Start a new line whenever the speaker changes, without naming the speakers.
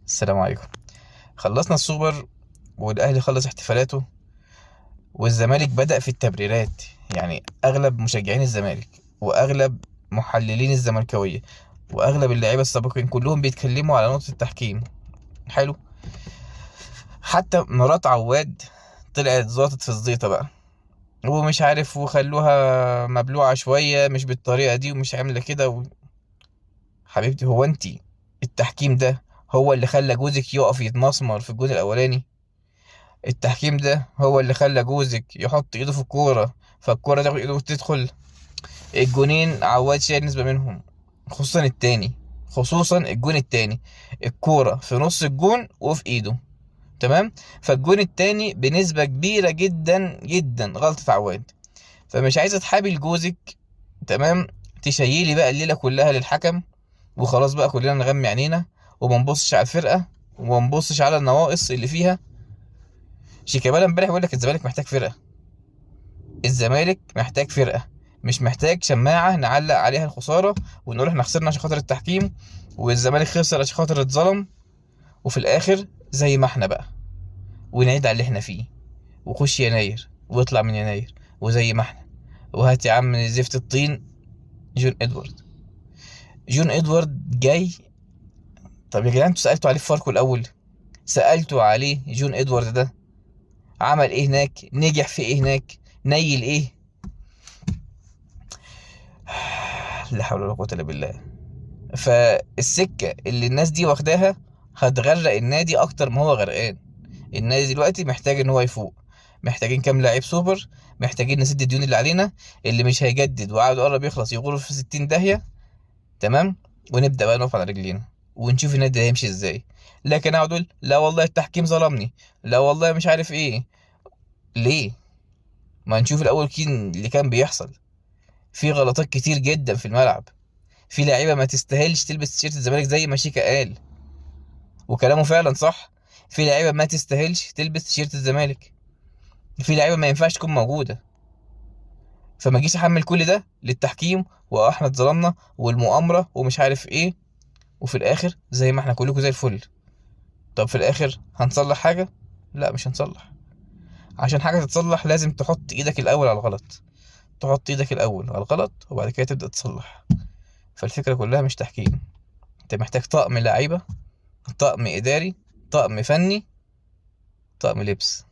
السلام عليكم. خلصنا السوبر، والاهلي خلص احتفالاته، والزمالك بدأ في التبريرات. يعني اغلب مشجعين الزمالك واغلب محللين الزملكاويه واغلب اللعيبه السابقين كلهم بيتكلموا على نقطه التحكيم. حلو. حتى مرات عواد طلعت زاطت في الزيطه بقى، ومش عارف، وخلوها مبلوعه شويه، مش بالطريقه دي ومش عامله كده حبيبتي، هو انتي التحكيم ده هو اللي خلى جوزك يقف يتمسمر في الجون الاولاني؟ التحكيم ده هو اللي خلى جوزك يحط ايده في الكورة فالكورة تاخد ايده وتدخل؟ الجونين عواد شايل نسبة منهم، خصوصا التاني، خصوصا الجون التاني. الكورة في نص الجون وفي ايده، تمام. فالجون التاني بنسبة كبيرة جدا جدا غلطة عواد. فمش عايزة تحابي جوزك، تمام، تشيلي بقى الليلة كلها للحكم، وخلاص بقى كلنا نغمي عينينا وما نبصش على الفرقة وما نبصش على النواقص اللي فيها. شيكابالا امبارح بيقول لك الزمالك محتاج فرقة. الزمالك محتاج فرقة، مش محتاج شماعة نعلق عليها الخسارة ونقول احنا خسرنا عشان خاطر التحكيم، والزمالك خسر عشان خاطر اتظلم، وفي الآخر زي ما احنا بقى، ونعيد على اللي احنا فيه، وخش يناير واطلع من يناير وزي ما احنا. وهات يا عم زفت الطين، جون ادوارد. جون ادوارد جاي. طب يا جدعان انتوا سألتوا عليه في فاركو الأول؟ سألتوا عليه جون ادوارد ده عمل ايه هناك؟ نجح في ايه هناك؟ نيل ايه؟ لا حول ولا قوة الا بالله. فالسكة اللي الناس دي واخداها هتغرق النادي اكتر ما هو غرقان. النادي دلوقتي محتاج ان هو يفوق، محتاجين كام لعيب سوبر، محتاجين نسد الديون اللي علينا، اللي مش هيجدد وعقده قرب يخلص يغور في 60 داهية، تمام. ونبدأ بقى نقف على رجلينا ونشوف النادي ده هيمشي ازاي. لكن اقعد اقول لا والله التحكيم ظلمني، لا والله مش عارف ايه، ليه؟ ما نشوف الاول كين اللي كان بيحصل. في غلطات كتير جدا في الملعب، في لعيبه ما تستاهلش تلبس تيشيرت الزمالك زي ما شيكا قال، وكلامه فعلا صح. في لعيبه ما تستاهلش تلبس تيشيرت الزمالك، في لعيبه ما ينفعش تكون موجوده. فما جيش احمل كل ده للتحكيم، واحنا اتظلمنا والمؤامره ومش عارف ايه، وفي الاخر زي ما احنا كلكم زي الفل. طب في الاخر هنصلح حاجه؟ لا مش هنصلح. عشان حاجه تتصلح لازم تحط ايدك الاول على الغلط، تحط ايدك الاول على الغلط وبعد كده تبدا تصلح. فالفكره كلها مش تحكيم، انت محتاج طقم لعيبه، طقم اداري، طقم فني، طقم لبس.